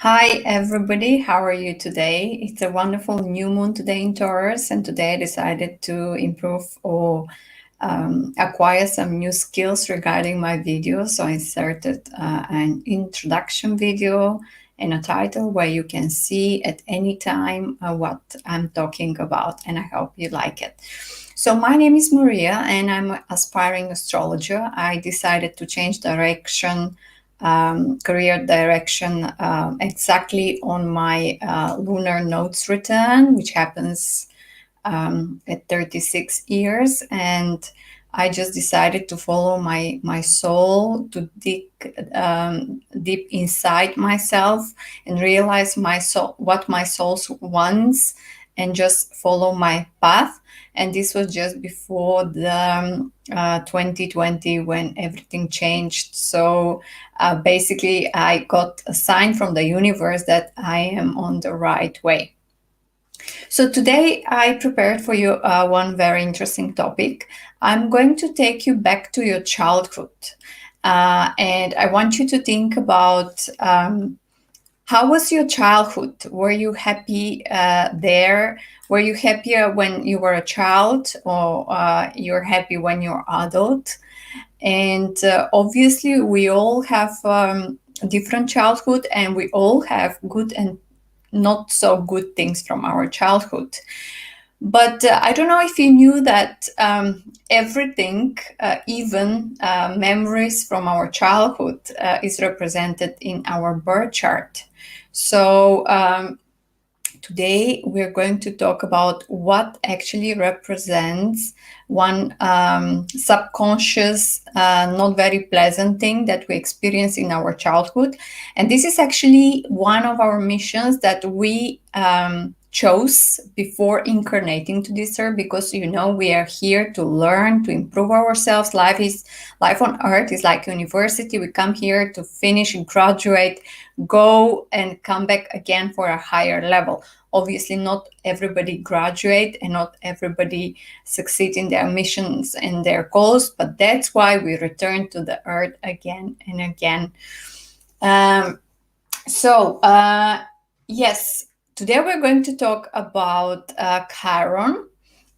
Hi everybody, how are you today? It's a wonderful new moon today in Taurus, and today I decided to improve or acquire some new skills regarding my video. So I inserted an introduction video and a title where you can see at any time what I'm talking about, and I hope you like it. So my name is Maria and I'm an aspiring astrologer. I decided to change direction, career direction, exactly on my lunar nodes return, which happens at 36 years. And I just decided to follow my soul, to dig deep inside myself and realize my soul, what my soul wants, and just follow my path. And this was just before the 2020 when everything changed. So basically, I got a sign from the universe that I am on the right way. So today I prepared for you one very interesting topic. I'm going to take you back to your childhood. And I want you to think about how was your childhood? Were you happy there? Were you happier when you were a child, or you're happy when you're adult? And obviously, we all have different childhood, and we all have good and not so good things from our childhood. But I don't know if you knew that everything, even memories from our childhood, is represented in our birth chart. So today we're going to talk about what actually represents one subconscious, not very pleasant thing that we experience in our childhood. And this is actually one of our missions that we chose before incarnating to this earth, because we are here to learn, to improve ourselves. Life on earth is like university. We come here to finish, graduate, go and come back again for a higher level. Obviously, not everybody graduate and not everybody succeed in their missions and their goals, but that's why we return to the earth again and again. Yes, today we're going to talk about Chiron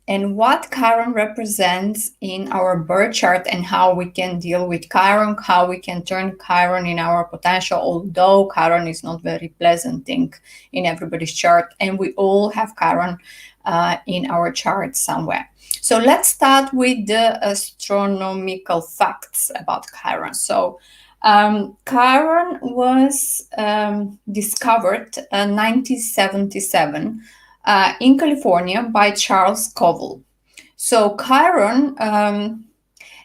and what Chiron represents in our birth chart, and how we can deal with Chiron, how we can turn Chiron in our potential, although Chiron is not very pleasant thing in everybody's chart, and we all have Chiron in our chart somewhere. So let's start with the astronomical facts about Chiron. So Caron was discovered in 1977 in California by Charles Covell. So Chiron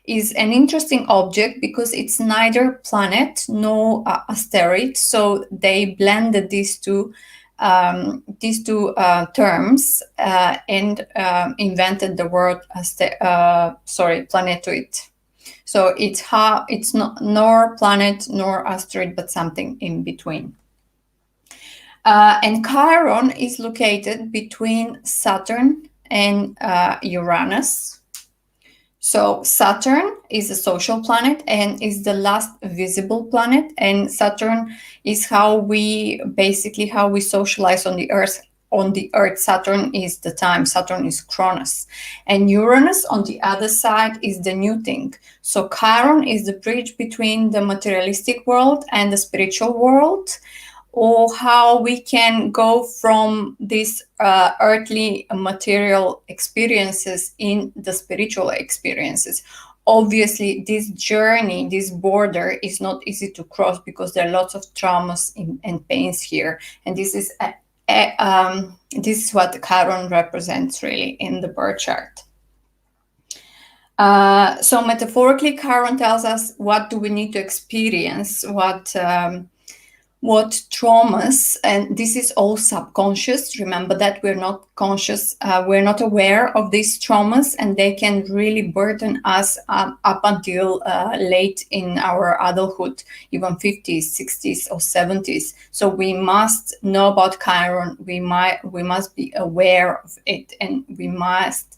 is an interesting object because it's neither planet nor asteroid. So they blended these two terms and invented the word planetoid. So it's not nor planet nor asteroid, but something in between. And Chiron is located between Saturn and Uranus. So Saturn is a social planet and is the last visible planet. And Saturn is how we socialize on the Earth. On the Earth, Saturn is the time. Saturn is Cronus. And Uranus, on the other side, is the new thing. So Chiron is the bridge between the materialistic world and the spiritual world, or how we can go from these earthly material experiences in the spiritual experiences. Obviously, this journey, this border is not easy to cross because there are lots of traumas and pains here. And this is what Chiron represents really in the birth chart. So metaphorically, Chiron tells us what do we need to experience, what traumas, and this is all subconscious. Remember that we're not conscious, we're not aware of these traumas, and they can really burden us up until late in our adulthood, even 50s, 60s, or 70s. So we must know about Chiron. We must be aware of it, and we must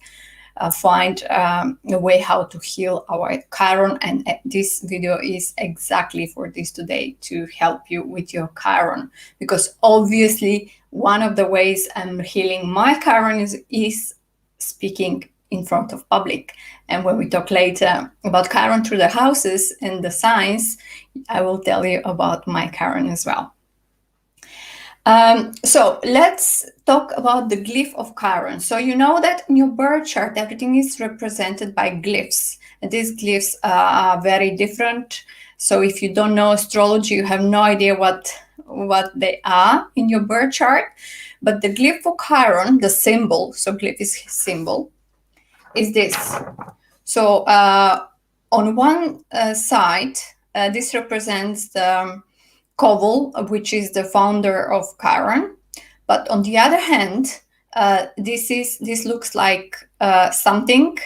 find a way how to heal our Chiron. And this video is exactly for this today, to help you with your Chiron, because obviously one of the ways I'm healing my Chiron is speaking in front of public. And when we talk later about Chiron through the houses and the signs, I will tell you about my Chiron as well. So let's talk about the glyph of Chiron. So you know that in your birth chart, everything is represented by glyphs. And these glyphs are very different. So if you don't know astrology, you have no idea what they are in your birth chart. But the glyph for Chiron, the symbol, so glyph is his symbol, is this. So on one side, this represents the Koval, which is the founder of Caron, but on the other hand, this looks like something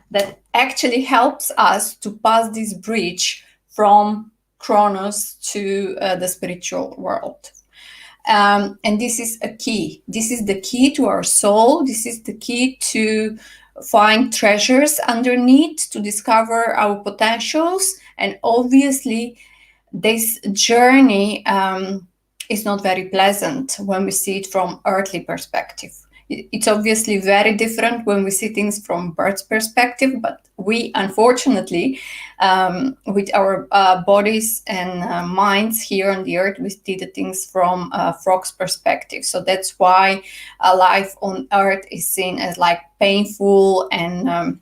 that actually helps us to pass this bridge from Kronos to the spiritual world. And this is a key. This is the key to our soul. This is the key to find treasures underneath, to discover our potentials, and obviously this journey is not very pleasant when we see it from earthly perspective. It's obviously very different when we see things from bird's perspective, but we, unfortunately, with our bodies and minds here on the earth, we see the things from frog's perspective. So that's why life on earth is seen as like painful and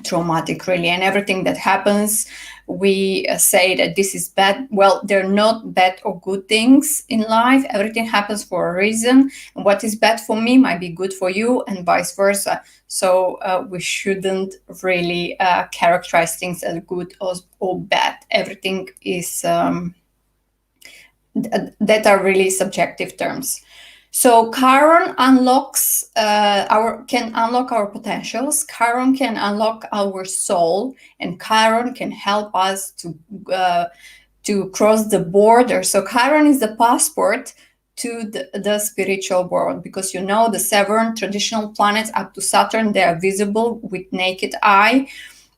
traumatic, really, and everything that happens, we say that this is bad. Well, they're not bad or good things in life. Everything happens for a reason, and what is bad for me might be good for you, and vice versa. So we shouldn't really characterize things as good or bad. Everything is that are really subjective terms. So Caron unlocks can unlock our potentials. Caron can unlock our soul, and Caron can help us to cross the border. So Caron is the passport to the spiritual world, because you know the 7 traditional planets up to Saturn, they are visible with naked eye.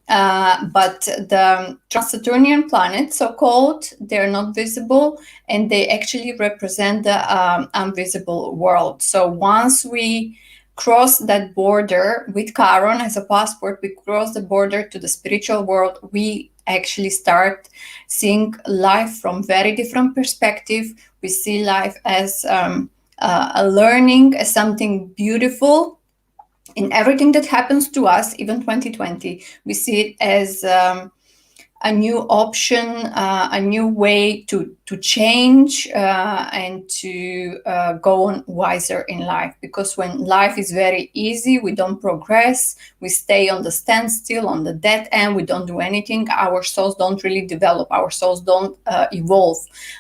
But the trans-Saturnian planets, so-called, they're not visible, and they actually represent the invisible world. So once we cross that border with Caron as a passport, we cross the border to the spiritual world, we actually start seeing life from very different perspective. We see life as a learning, as something beautiful. In everything that happens to us, even 2020, we see it as a new option, a new way to change and to go on wiser in life. Because when life is very easy, we don't progress, we stay on the standstill, on the dead end, we don't do anything, our souls don't really develop, our souls don't evolve.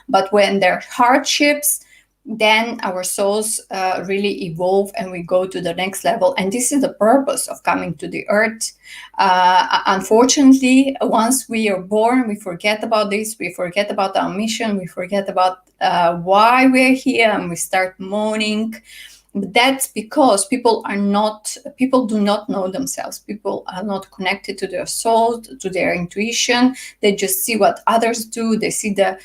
But when there are hardships, then our souls really evolve and we go to the next level. And this is the purpose of coming to the earth. Unfortunately, once we are born, we forget about this, we forget about our mission, we forget about why we're here, and we start moaning. That's because people do not know themselves. People are not connected to their soul, to their intuition. They just see what others do. They see the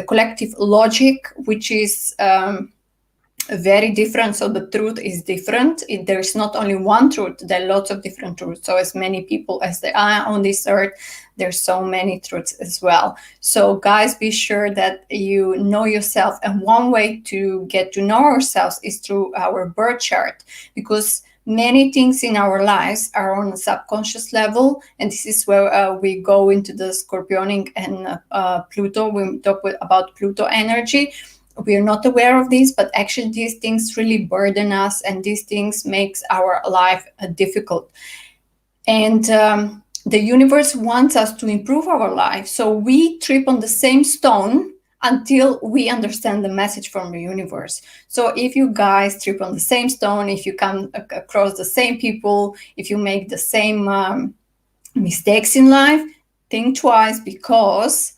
collective logic, which is very different. So the truth is different. There is not only one truth, there are lots of different truths. So as many people as there are on this earth, there's so many truths as well. So guys, be sure that you know yourself, and one way to get to know ourselves is through our birth chart, because many things in our lives are on a subconscious level, and this is where we go into the Scorpionic and Pluto. We talk about Pluto energy. We are not aware of this, but actually these things really burden us, and these things makes our life difficult. And the universe wants us to improve our life, so we trip on the same stone until we understand the message from the universe. So if you guys trip on the same stone, if you come across the same people, if you make the same mistakes in life, think twice, because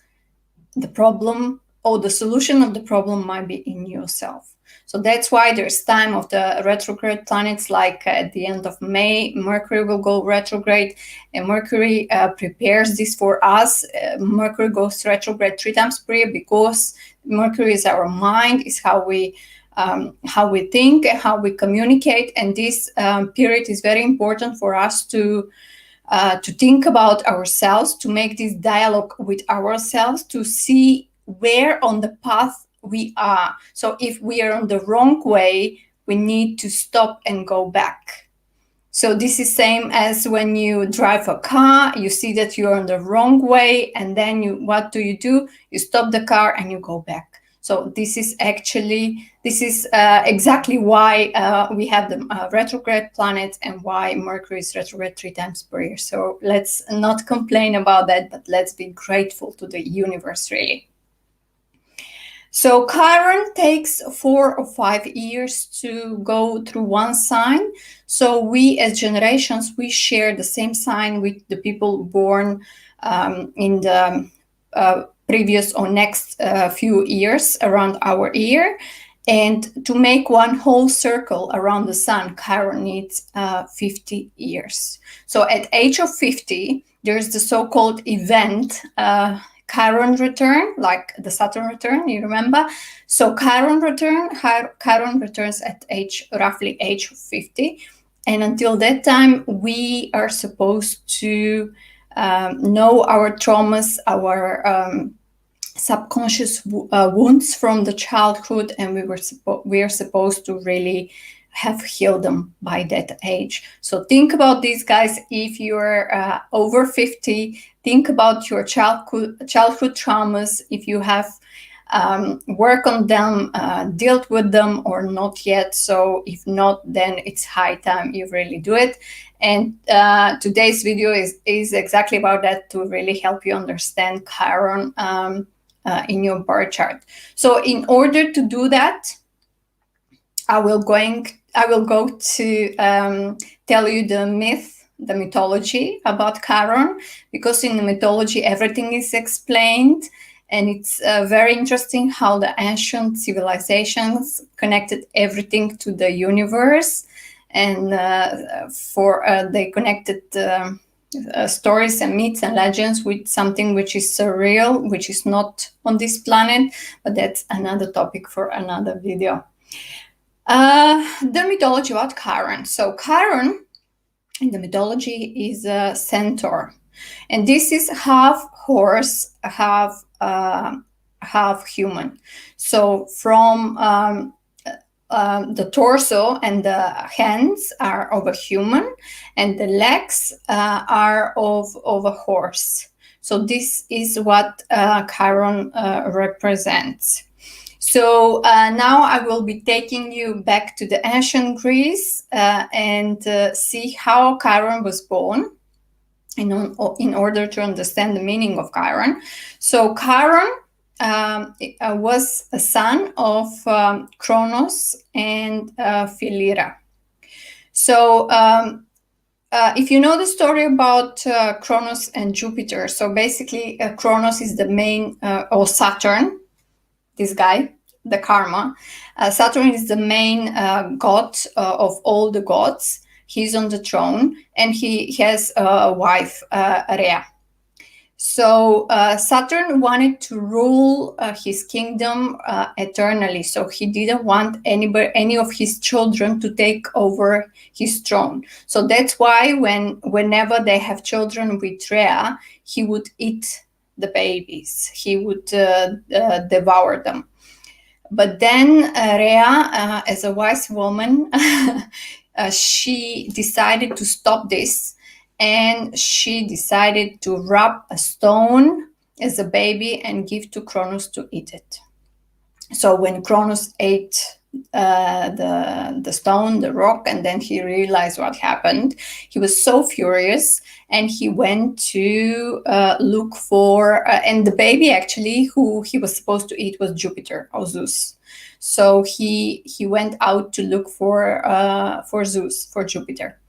the problem or the solution of the problem might be in yourself. So that's why there's time of the retrograde planets, like at the end of May, Mercury will go retrograde, and Mercury prepares this for us. Mercury goes retrograde 3 times per year because Mercury is our mind, is how we think and how we communicate, and this period is very important for us to think about ourselves, to make this dialogue with ourselves, to see where on the path we are. So if we are on the wrong way, we need to stop and go back. So this is same as when you drive a car, you see that you're on the wrong way, and then what do? You stop the car and you go back. So this is exactly why we have the retrograde planets and why Mercury is retrograde 3 times per year. So let's not complain about that, but let's be grateful to the universe, really. So Chiron takes 4 or 5 years to go through one sign. So we as generations, we share the same sign with the people born in the previous or next few years around our year. And to make one whole circle around the sun, Chiron needs 50 years. So at age of 50, there's the so-called event, Caron return, like the Saturn return, you remember? So Caron returns at roughly age 50. And until that time, we are supposed to know our traumas, our subconscious wounds from the childhood, and we are supposed to really have healed them by that age. So think about these guys. If you're over 50, think about your childhood traumas. If you have work on them, dealt with them or not yet. So if not, then it's high time you really do it. And today's video is exactly about that, to really help you understand Chiron in your birth chart. So in order to do that, I will go to tell you the mythology about Caron, because in the mythology everything is explained, and it's very interesting how the ancient civilizations connected everything to the universe, and they connected stories and myths and legends with something which is surreal, which is not on this planet, but that's another topic for another video. The mythology about Caron. So Caron in the mythology is a centaur, and this is half horse, half human. So from the torso and the hands are of a human, and the legs are of a horse. So this is what Chiron represents. So now I will be taking you back to the ancient Greece and see how Chiron was born in order to understand the meaning of Chiron. So Chiron was a son of Kronos and Philyra. So if you know the story about Kronos and Jupiter, so basically Kronos is the main, or Saturn, this guy, the karma. Saturn is the main god of all the gods. He's on the throne, and he has a wife, Rhea. So Saturn wanted to rule his kingdom eternally. So he didn't want any of his children to take over his throne. So that's why whenever they have children with Rhea, he would eat the babies. He would devour them. But then Rhea, as a wise woman, she decided to stop this, and she decided to wrap a stone as a baby and give to Kronos to eat it. So when Kronos ate the stone, the rock, and then he realized what happened, he was so furious, and he went to look for, and the baby actually who he was supposed to eat was Jupiter, or Zeus. So he went out to look for Zeus, for Jupiter.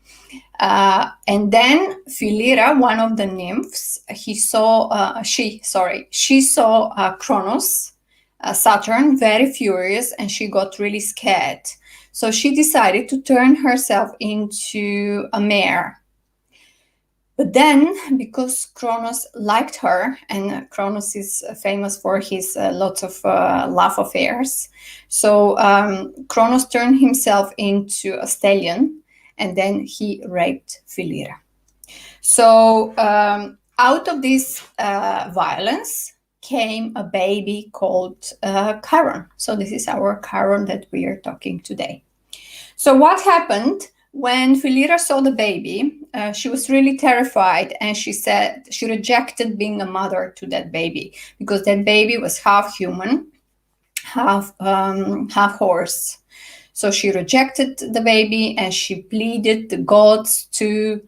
And then Philyra, one of the nymphs, she saw Kronos Saturn very furious, and she got really scared. So she decided to turn herself into a mare. But then, because Kronos liked her, and Kronos is famous for his lots of love affairs, so Kronos turned himself into a stallion, and then he raped Philyra. So out of this violence came a baby called Caron. So this is our Caron that we are talking today. So what happened when Philyra saw the baby? She was really terrified, and she said she rejected being a mother to that baby because that baby was half human, half horse. So she rejected the baby, and she pleaded the gods to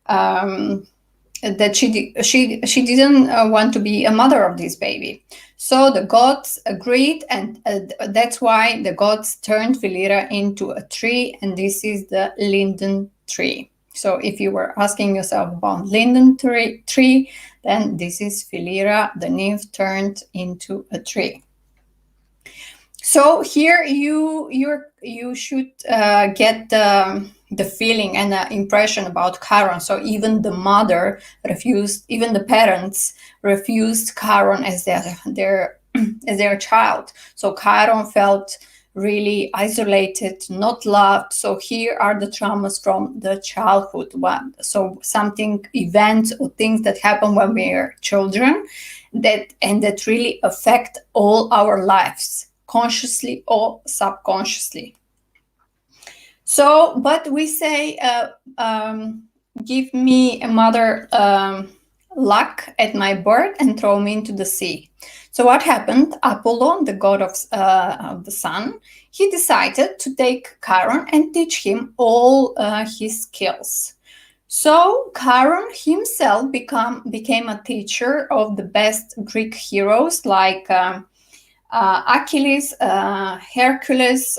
that she didn't want to be a mother of this baby. So the gods agreed, and that's why the gods turned Philyra into a tree, and this is the linden tree. So if you were asking yourself about linden tree, then this is Philyra, the nymph turned into a tree. So here you should get the feeling and the impression about Caron. So even the mother refused, even the parents refused Caron as their as their child. So Caron felt really isolated, not loved. So here are the traumas from the childhood. So something, events or things that happen when we are children, that really affect all our lives, consciously or subconsciously. So, but we say, give me a mother luck at my birth and throw me into the sea. So what happened? Apollo, the god of the sun, he decided to take Chiron and teach him all his skills. So Chiron himself became a teacher of the best Greek heroes like Achilles, Hercules,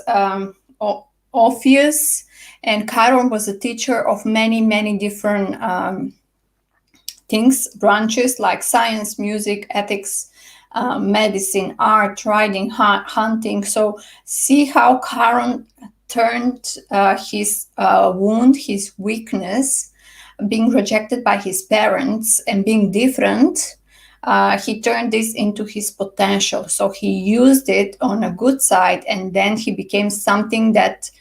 Orpheus, and Chiron was a teacher of many different things, branches like science, music, ethics, medicine, art, riding, hunting. So see how Chiron turned his wound, his weakness, being rejected by his parents and being different. He turned this into his potential. So he used it on a good side, and then he became something that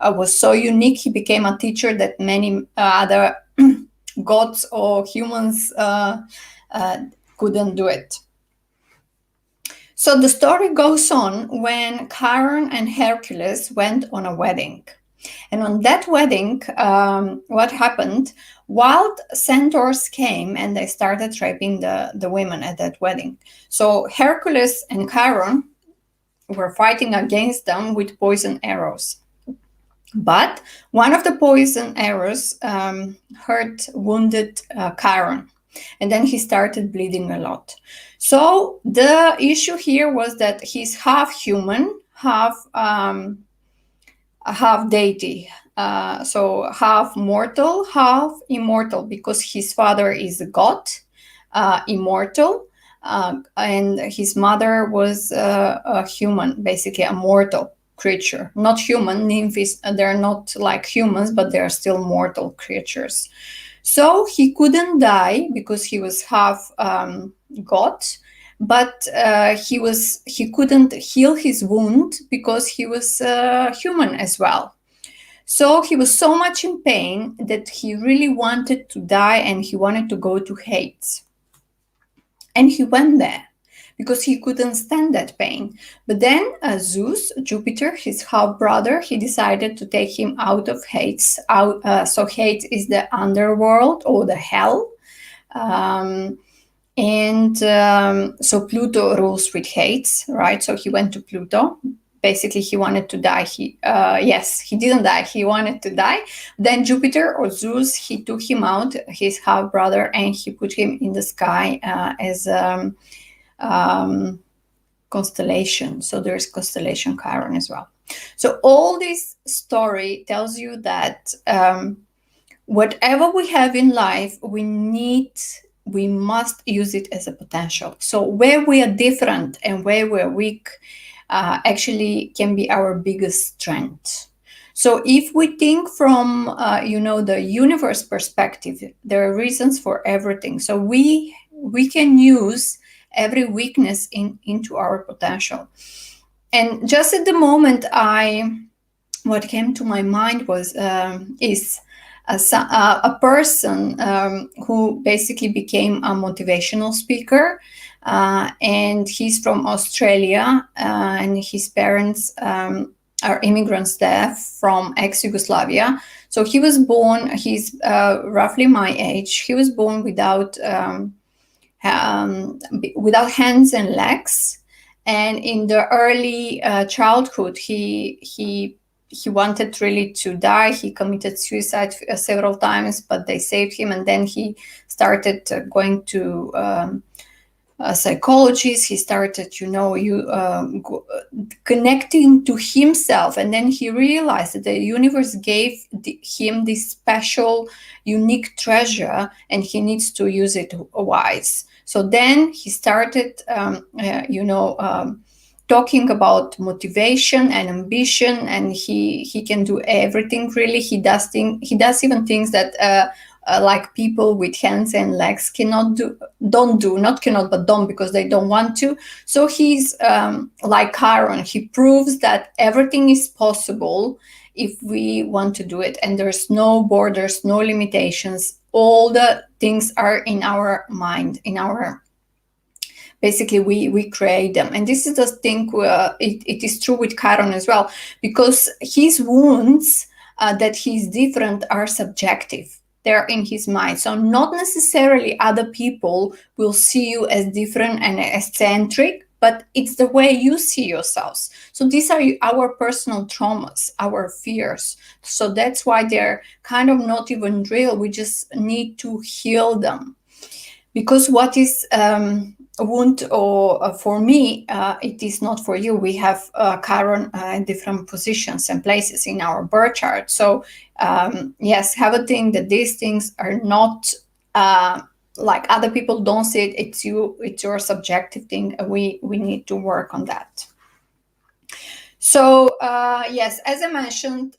was so unique. He became a teacher that many other gods or humans couldn't do it. So the story goes on when Chiron and Hercules went on a wedding. And on that wedding, what happened? Wild centaurs came and they started raping the women at that wedding. So Hercules and Chiron were fighting against them with poison arrows. But one of the poison arrows wounded Chiron. And then he started bleeding a lot. So the issue here was that he's half human, half deity. So half mortal, half immortal, because his father is a god, immortal, and his mother was a human, basically a mortal creature. Not human, nymphs, they're not like humans, but they're still mortal creatures. So he couldn't die because he was half god, but he couldn't heal his wound because he was human as well. So he was so much in pain that he really wanted to die, and he wanted to go to Hades. And he went there because he couldn't stand that pain. But then Zeus, Jupiter, his half-brother, he decided to take him out of Hades. So Hades is the underworld or the hell. So Pluto rules with Hades, right? So he went to Pluto. Basically, he wanted to die. He didn't die. He wanted to die. Then Jupiter or Zeus, he took him out, his half-brother, and he put him in the sky as constellation. So there's constellation Chiron as well. So all this story tells you that whatever we have in life, we need we must use it as a potential. So where we are different and where we're weak actually can be our biggest strength. So if we think from, the universe perspective, there are reasons for everything. So we can use every weakness into our potential. And just at the moment, what came to my mind was is a person who basically became a motivational speaker, and he's from Australia, and his parents are immigrants there from ex-Yugoslavia. So he was born, he's roughly my age. He was born without hands and legs, and in the early childhood, he wanted really to die. He committed suicide several times, but they saved him, and then he started going to psychologists. He started, connecting to himself, and then he realized that the universe gave him this special, unique treasure, and he needs to use it wise. So then he started, talking about motivation and ambition, and he can do everything. Really, he does even things that like people with hands and legs don't, because they don't want to. So he's like Caron. He proves that everything is possible if we want to do it, and there's no borders, no limitations. All the things are in our mind, basically we create them. And this is the thing, it is true with Chiron as well, because his wounds that he's different are subjective. They're in his mind. So not necessarily other people will see you as different and eccentric, but it's the way you see yourselves. So these are our personal traumas, our fears. So that's why they're kind of not even real. We just need to heal them. Because what is a wound, or for me, it is not for you. We have Chiron in different positions and places in our birth chart. So yes, have a thing that these things are not like other people don't see it. It's your subjective thing. We need to work on that. So yes, as I mentioned,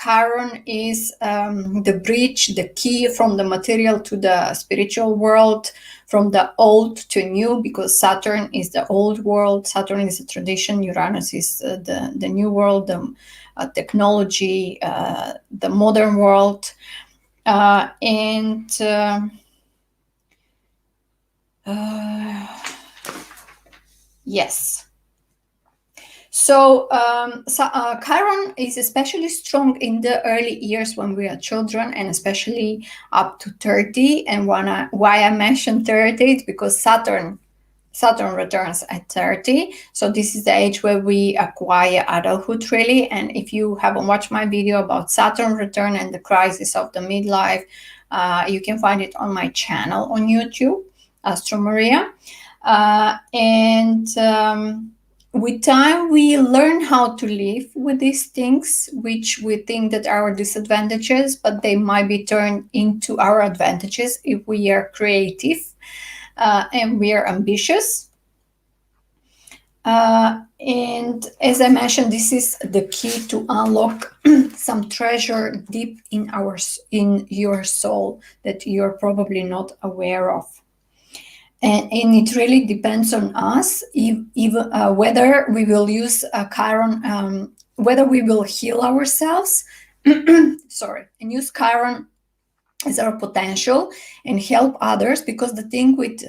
Caron is the bridge, the key from the material to the spiritual world, from the old to new, because Saturn is the old world. Saturn is the tradition. Uranus is the new world, the technology, the modern world. Yes. So Chiron is especially strong in the early years when we are children, and especially up to 30. And why I mentioned 30 is because Saturn returns at 30. So this is the age where we acquire adulthood, really. And if you haven't watched my video about Saturn return and the crisis of the midlife, you can find it on my channel on YouTube, Astro Maria. With time, we learn how to live with these things, which we think that are disadvantages, but they might be turned into our advantages if we are creative and we are ambitious. And as I mentioned, this is the key to unlock some treasure deep in your soul that you're probably not aware of. And it really depends on us, whether we will use Chiron, whether we will heal ourselves, and use Chiron as our potential and help others. Because the thing with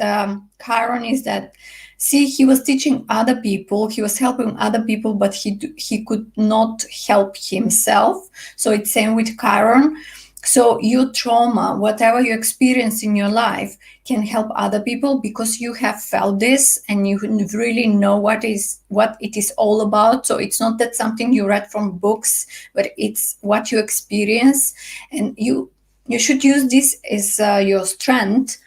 Chiron is that, he was teaching other people, he was helping other people, but he could not help himself. So it's same with Chiron. So your trauma, whatever you experience in your life, can help other people because you have felt this and you really know what it is all about. So it's not that something you read from books, but it's what you experience, and you should use this as your strength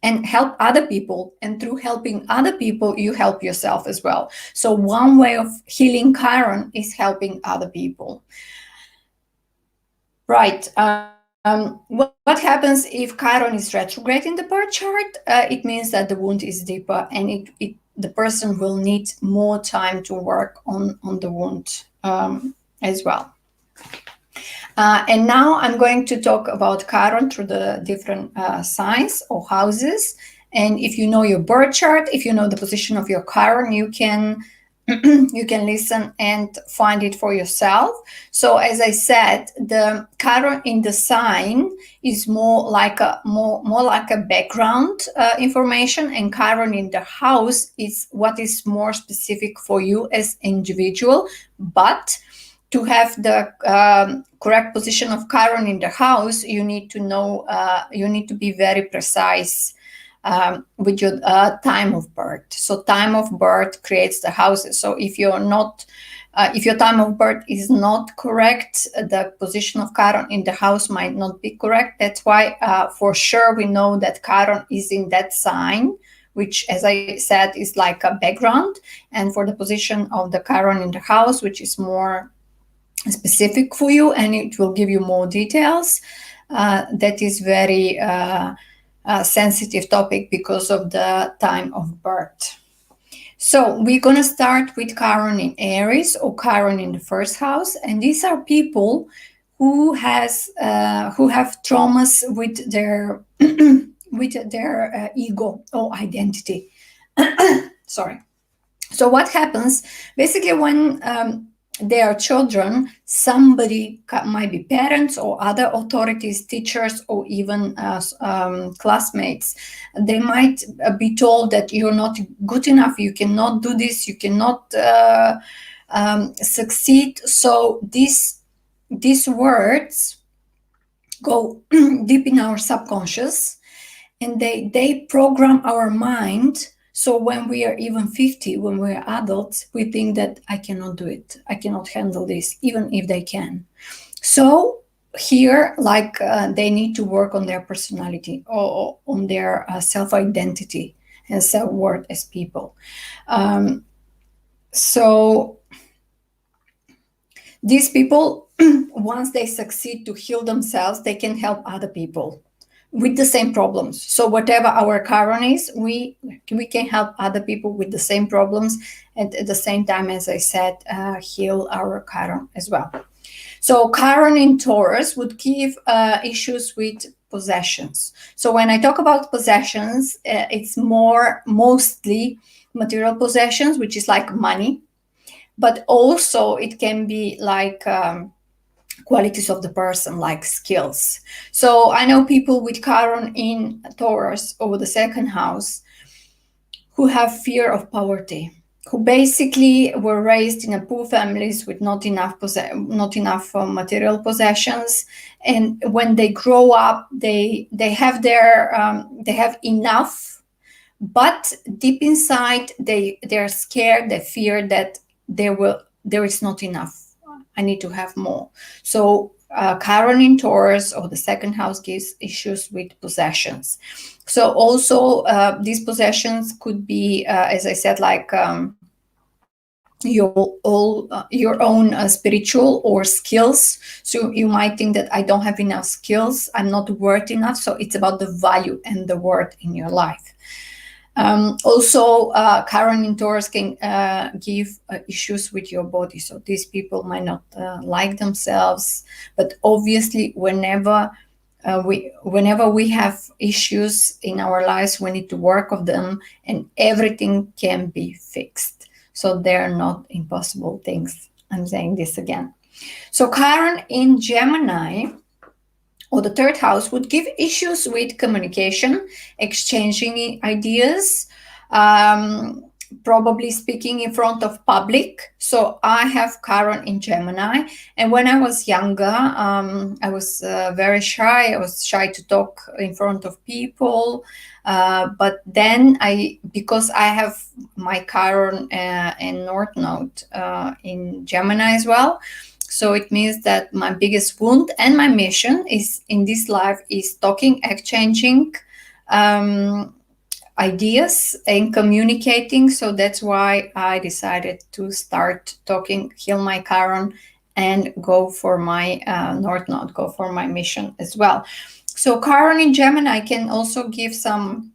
and help other people. And through helping other people, you help yourself as well. So one way of healing Chiron is helping other people. Right. What happens if Chiron is retrograde in the birth chart? It means that the wound is deeper, and the person will need more time to work on the wound as well. And now I'm going to talk about Chiron through the different signs or houses. And if you know your birth chart, if you know the position of your Chiron, you can you can listen and find it for yourself. So as I said, the Chiron in the sign is more like a background information, and Chiron in the house is what is more specific for you as individual. But to have the correct position of Chiron in the house, you need to know, you need to be very precise with your time of birth. So time of birth creates the houses. So if you're not, if your time of birth is not correct, the position of Chiron in the house might not be correct. That's why for sure we know that Chiron is in that sign, which, as I said, is like a background. And for the position of the Chiron in the house, which is more specific for you and it will give you more details, that is very sensitive topic because of the time of birth. So we're going to start with Caron in Aries or Caron in the first house, and these are people who have traumas with their with their ego or identity. Sorry. So what happens basically when they are children, somebody might be parents or other authorities, teachers, or even classmates. They might be told that you're not good enough, you cannot do this, you cannot succeed. So these words go deep in our subconscious, and they program our mind. So when we are even 50, when we're adults, we think that I cannot do it, I cannot handle this, even if they can. So here, like they need to work on their personality or on their self-identity and self-worth as people. So these people, once they succeed to heal themselves, they can help other people with the same problems. So whatever our Chiron is, we can help other people with the same problems, and at the same time, as I said, heal our Chiron as well. So Chiron in Taurus would give issues with possessions. So when I talk about possessions, it's mostly material possessions, which is like money, but also it can be like qualities of the person, like skills. So I know people with Chiron in Taurus or the second house who have fear of poverty, who basically were raised in a poor families with not enough material possessions, and when they grow up, they have enough, but deep inside they're scared, they fear that there is not enough. I need to have more. So Chiron in Taurus or the second house gives issues with possessions. So also these possessions could be, as I said, like your own spiritual or skills. So you might think that I don't have enough skills, I'm not worth enough. So it's about the value and the worth in your life. Also, Chiron in Taurus can give issues with your body. So these people might not like themselves, but obviously whenever we have issues in our lives, we need to work on them, and everything can be fixed. So they're not impossible things. I'm saying this again. So Chiron in Gemini or the third house would give issues with communication, exchanging ideas, probably speaking in front of public. So I have Chiron in Gemini, and when I was younger, I was very shy. I was shy to talk in front of people, but then because I have my Chiron and North Node in Gemini as well. So it means that my biggest wound and my mission is in this life is talking, exchanging ideas and communicating. So that's why I decided to start talking, heal my Chiron, and go for my North Node, go for my mission as well. So Chiron in Gemini can also give some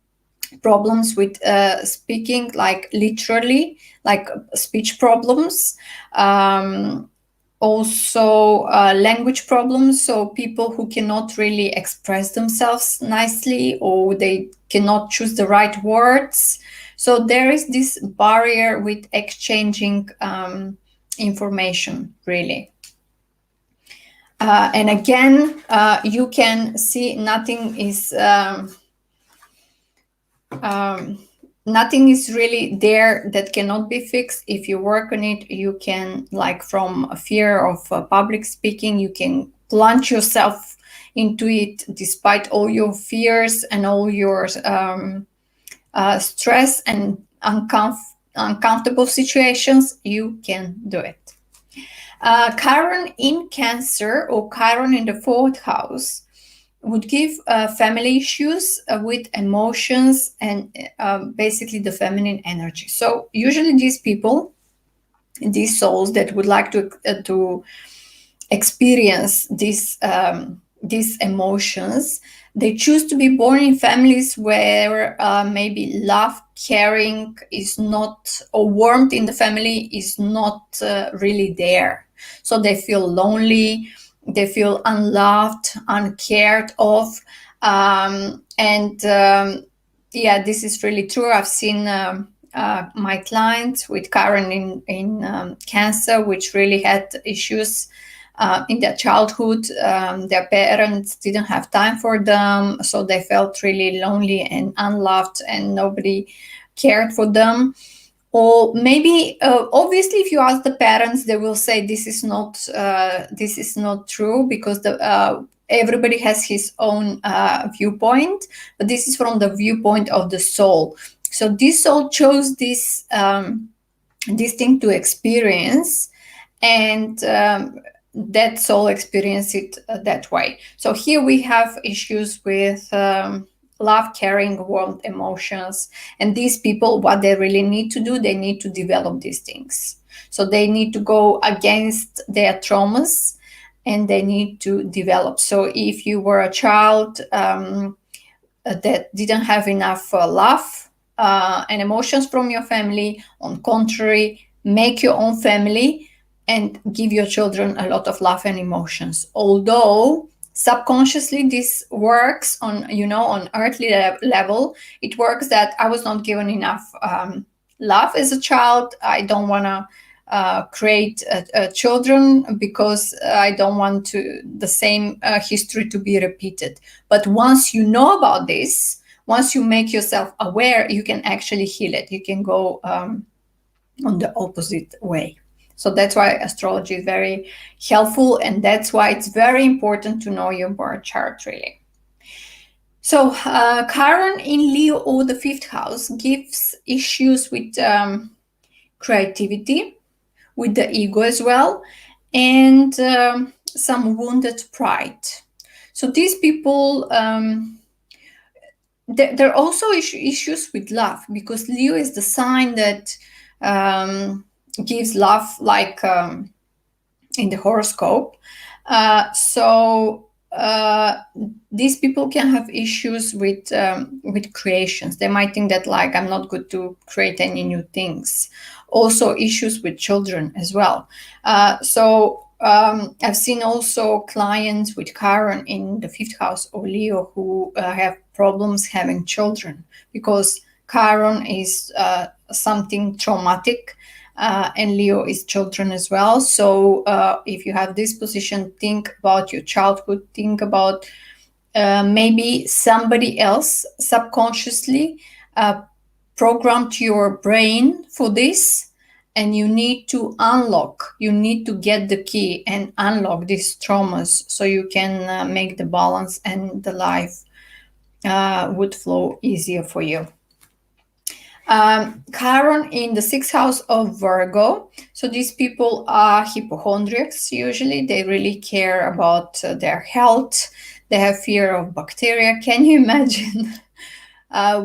problems with speaking, like literally, like speech problems. Also language problems, so people who cannot really express themselves nicely, or they cannot choose the right words. So there is this barrier with exchanging information, really. And again, you can see nothing is nothing is really there that cannot be fixed. If you work on it, you can, like from a fear of public speaking, you can plunge yourself into it despite all your fears and all your stress and uncomfortable situations. You can do it. Chiron in Cancer, or Chiron in the fourth house, would give family issues with emotions and basically the feminine energy. So usually these people, these souls that would like to experience these emotions, they choose to be born in families where maybe love, caring is not, or warmth in the family is not really there. So they feel lonely, they feel unloved, uncared of. Yeah, this is really true. I've seen my clients with Chiron in Cancer, which really had issues in their childhood. Their parents didn't have time for them, so they felt really lonely and unloved, and nobody cared for them. Or maybe, obviously, if you ask the parents, they will say this is not true, because everybody has his own viewpoint, but this is from the viewpoint of the soul. So this soul chose this thing to experience, and that soul experience it that way. So here we have issues with love, caring, warmth, emotions. And these people, what they really need to do, they need to develop these things. So they need to go against their traumas, and they need to develop. So if you were a child that didn't have enough love and emotions from your family, on contrary, make your own family and give your children a lot of love and emotions. Although subconsciously this works on, on earthly level, it works that I was not given enough love as a child. I don't want to create children because I don't want the same history to be repeated. But once you know about this, once you make yourself aware, you can actually heal it. You can go on the opposite way. So that's why astrology is very helpful, and that's why it's very important to know your birth chart, really. So Chiron in Leo, or the fifth house, gives issues with creativity, with the ego as well, and some wounded pride. So these people, there are also issues with love, because Leo is the sign that gives love, like in the horoscope. So these people can have issues with creations. They might think that, like, I'm not good to create any new things. Also issues with children as well. I've seen also clients with Chiron in the fifth house or Leo who have problems having children, because Chiron is something traumatic, and Leo is children as well. So if you have this position, think about your childhood, think about maybe somebody else subconsciously programmed your brain for this, and you need to you need to get the key and unlock these traumas, so you can make the balance, and the life would flow easier for you. Chiron in the sixth house of Virgo. So these people are hypochondriacs. Usually they really care about their health. They have fear of bacteria. Can you imagine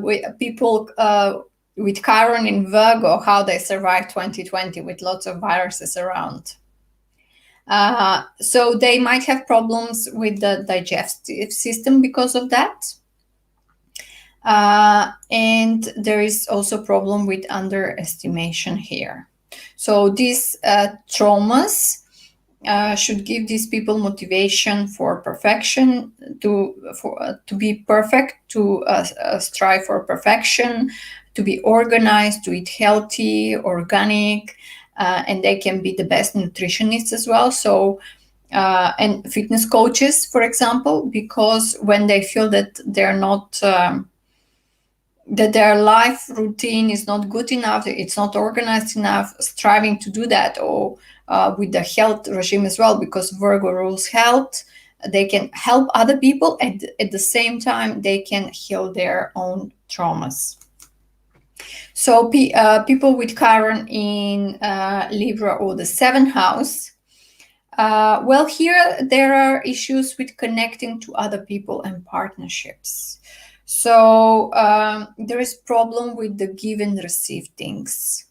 with people with Chiron in Virgo, how they survived 2020 with lots of viruses around? So they might have problems with the digestive system because of that. And there is also a problem with underestimation here. So these traumas should give these people motivation for perfection, to be perfect, to strive for perfection, to be organized, to eat healthy, organic, and they can be the best nutritionists as well. So and fitness coaches, for example, because when they feel that they're not that their life routine is not good enough, it's not organized enough, striving to do that, or with the health regime as well, because Virgo rules health, they can help other people, and at the same time they can heal their own traumas. So people with Chiron in Libra or the seventh house, well, here there are issues with connecting to other people and partnerships. So there is problem with the give and receive things.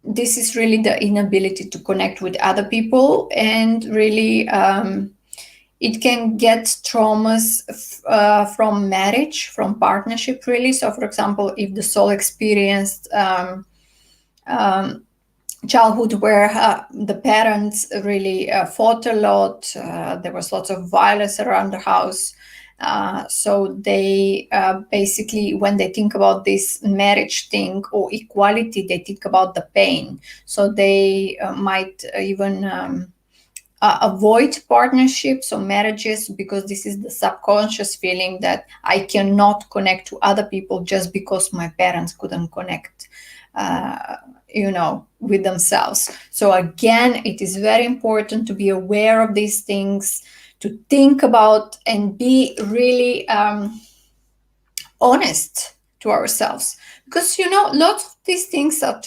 This is really the inability to connect with other people, and really it can get traumas from marriage, from partnership, really. So, for example, if the soul experienced childhood where the parents really fought a lot, there was lots of violence around the house. So they basically, when they think about this marriage thing or equality, they think about the pain. So they might even avoid partnerships or marriages, because this is the subconscious feeling that I cannot connect to other people just because my parents couldn't connect. With themselves. So again, it is very important to be aware of these things, to think about and be really honest to ourselves, because lots of these things are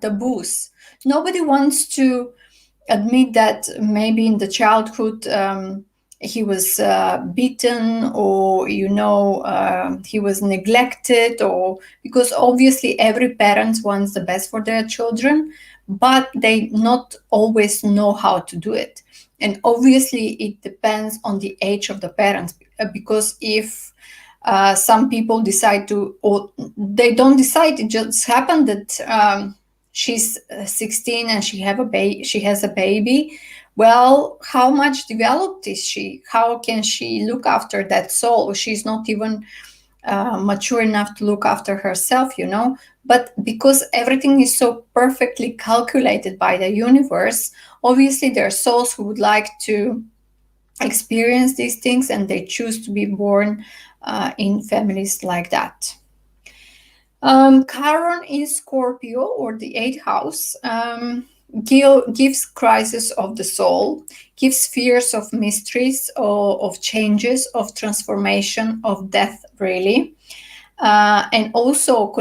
taboos. Nobody wants to admit that maybe in the childhood he was beaten, or he was neglected, or because obviously every parent wants the best for their children, but they not always know how to do it. And obviously it depends on the age of the parents, because if some people decide to, or they don't decide, it just happened that she's 16 and she has a baby. Well, how much developed is she? How can she look after that soul? She's not even mature enough to look after herself, But because everything is so perfectly calculated by the universe, obviously there are souls who would like to experience these things, and they choose to be born in families like that. Caron in Scorpio, or the 8th house, gives crisis of the soul, gives fears of mysteries, or of changes, of transformation, of death, really. And also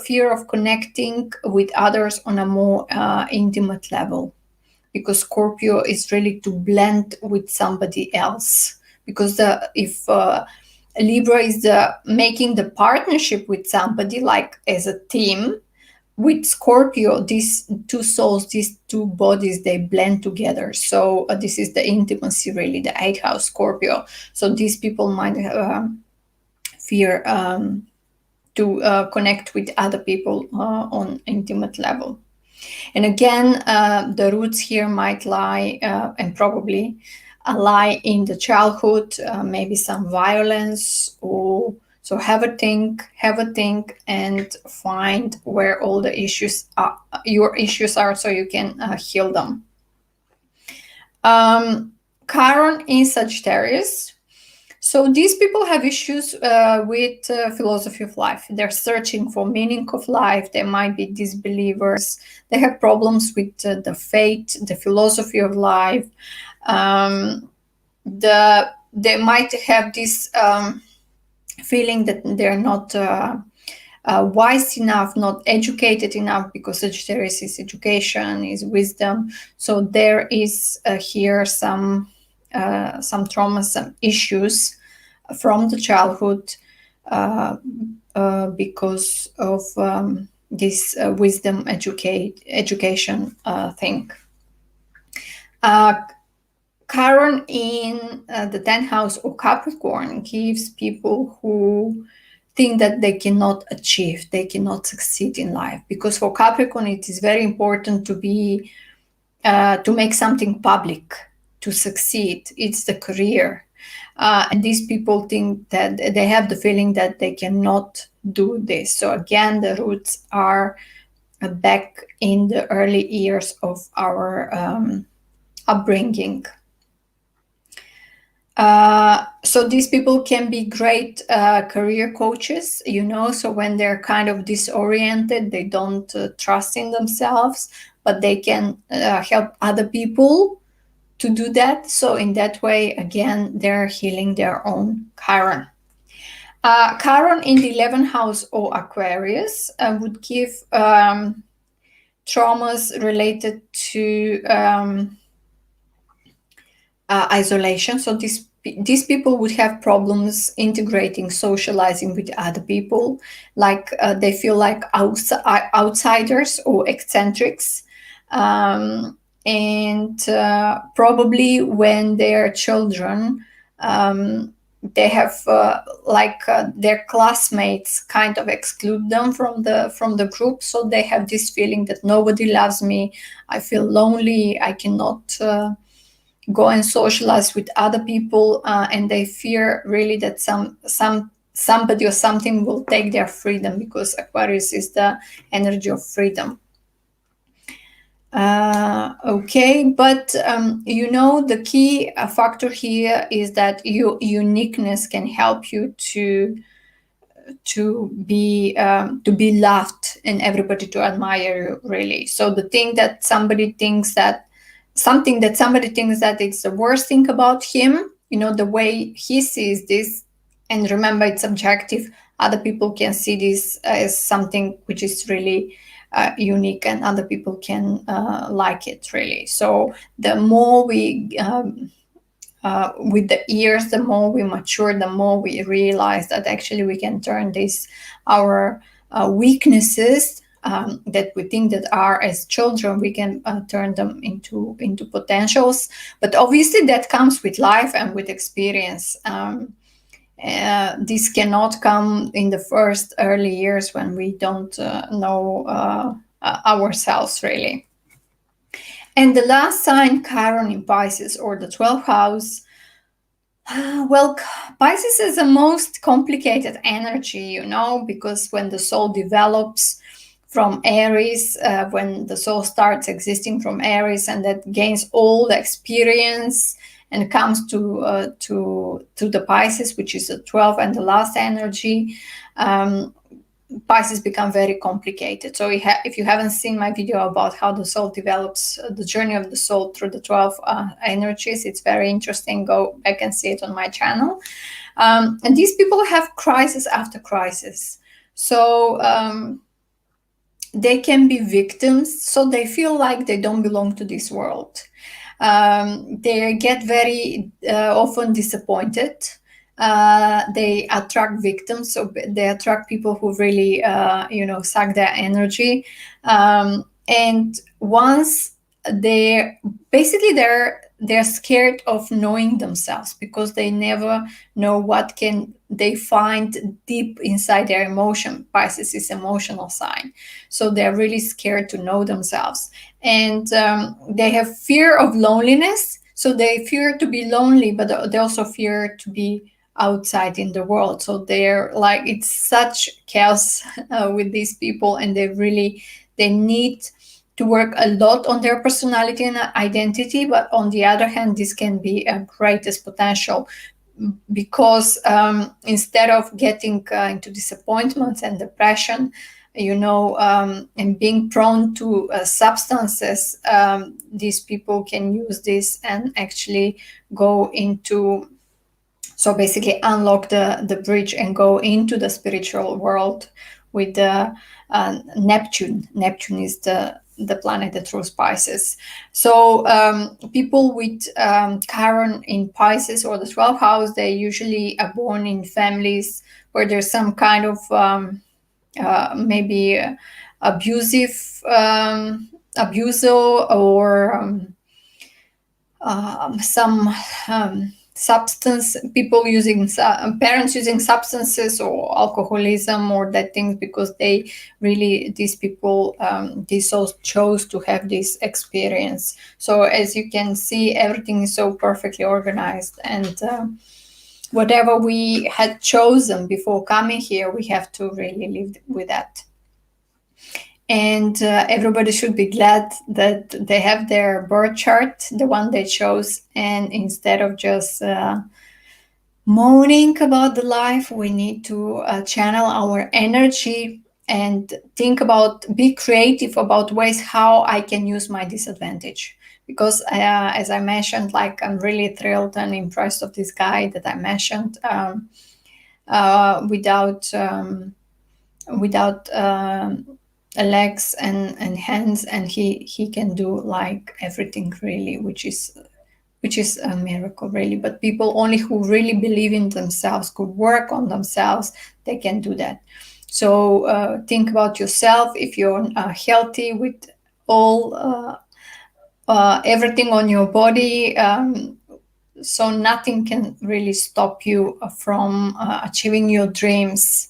fear of connecting with others on a more intimate level, because Scorpio is really to blend with somebody else. Because if Libra is making the partnership with somebody, like as a team, with Scorpio, these two souls, these two bodies, they blend together. So this is the intimacy, really, the 8th house Scorpio. So these people might fear to connect with other people on intimate level. And again, the roots here might lie, and probably lie in the childhood, maybe some violence, or so have a think, and find where all the issues are, your issues are, so you can heal them. Chiron in Sagittarius. So these people have issues with philosophy of life. They're searching for meaning of life. They might be disbelievers. They have problems with the faith, the philosophy of life. They might have this feeling that they're not wise enough, not educated enough, because Sagittarius is education, is wisdom. So there is here some traumas, some issues from the childhood because of this wisdom education thing. Chiron in the 10th house of Capricorn gives people who think that they cannot achieve, they cannot succeed in life, because for Capricorn it is very important to be to make something public, to succeed. It's the career, and these people think that they have the feeling that they cannot do this. So again, the roots are back in the early years of our upbringing. So these people can be great career coaches, you know, so when they're kind of disoriented, they don't trust in themselves, but they can help other people to do that. So in that way, again, they're healing their own Chiron. Chiron in the 11th house or Aquarius would give traumas related to isolation. So these people would have problems integrating, socializing with other people, like they feel like outsiders or eccentrics. And probably when they're children, they have their classmates kind of exclude them from the group, so they have this feeling that nobody loves me, I feel lonely, I cannot go and socialize with other people, and they fear really that somebody or something will take their freedom, because Aquarius is the energy of freedom. Okay, but you know, the key factor here is that your uniqueness can help you to be loved and everybody to admire you, really. So the thing that somebody thinks that it's the worst thing about him, you know, the way he sees this, and remember, it's subjective, other people can see this as something which is really unique, and other people can like it, really. So the more we with the years, the more we mature, the more we realize that actually we can turn our weaknesses that we think that are as children, we can turn them into potentials. But obviously that comes with life and with experience. This cannot come in the first early years when we don't know ourselves, really. And the last sign, Chiron in Pisces, or the 12th house. Well, Pisces is the most complicated energy, you know, because when the soul develops from Aries, when the soul starts existing from Aries, and that gains all the experience and comes to the Pisces, which is the 12th and the last energy, Pisces become very complicated. So if you haven't seen my video about how the soul develops, the journey of the soul through the 12 energies, it's very interesting. Go back and see it on my channel. And these people have crisis after crisis. So they can be victims. So they feel like they don't belong to this world. They get very often disappointed. They attract victims, so they attract people who really, suck their energy. And once they're scared of knowing themselves, because they never know what can they find deep inside their emotion. Pisces is emotional sign, so they're really scared to know themselves, and they have fear of loneliness. So they fear to be lonely, but they also fear to be outside in the world. So they're like, it's such chaos with these people, and they need to work a lot on their personality and identity. But on the other hand, this can be a greatest potential, because instead of getting into disappointments and depression, and being prone to substances, these people can use this and actually go into, so basically unlock the bridge and go into the spiritual world with the Neptune. Neptune is the planet that rules Pisces. So people with Chiron in Pisces or the 12th house, they usually are born in families where there's some kind of abusive abuser, or some substance, people using parents using substances or alcoholism or that things, because they really, these people, they so chose to have this experience. So as you can see, everything is so perfectly organized, and whatever we had chosen before coming here, we have to really live with that. And everybody should be glad that they have their birth chart, the one they chose, and instead of just moaning about the life, we need to channel our energy and think about, be creative about ways how I can use my disadvantage. Because as I mentioned, like, I'm really thrilled and impressed of this guy that I mentioned, without legs and hands, and he can do like everything really, which is a miracle really. But people only who really believe in themselves, could work on themselves, they can do that. So think about yourself. If you're healthy with all everything on your body, so nothing can really stop you from achieving your dreams,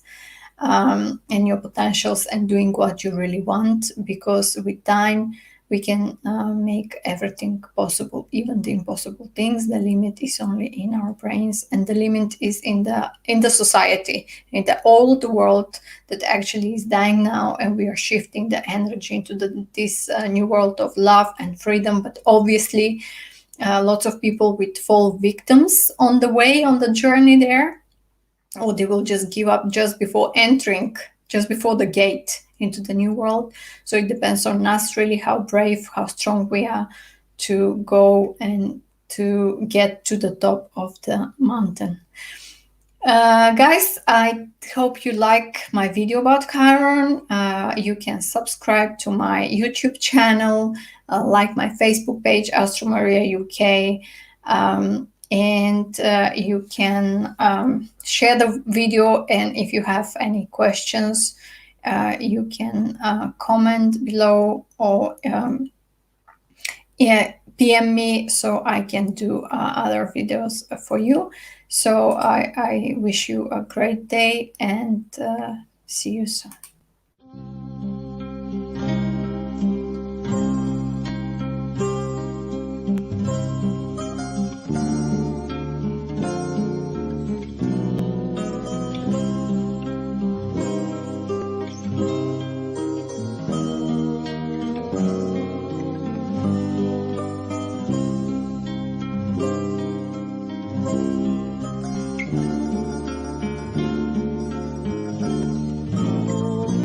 and your potentials, and doing what you really want. Because with time, we can make everything possible, even the impossible things. The limit is only in our brains, and the limit is in the society, in the old world that actually is dying now, and we are shifting the energy into this new world of love and freedom. But obviously, lots of people will fall victims on the way, on the journey there, or they will just give up just before entering, just before the gate into the new world. So it depends on us really, how brave, how strong we are to go and to get to the top of the mountain. Guys, I hope you like my video about Chiron. You can subscribe to my YouTube channel, like my Facebook page, Astro Maria UK, and you can share the video. And if you have any questions, you can comment below, or PM me, so I can do other videos for you. So I wish you a great day, and see you soon.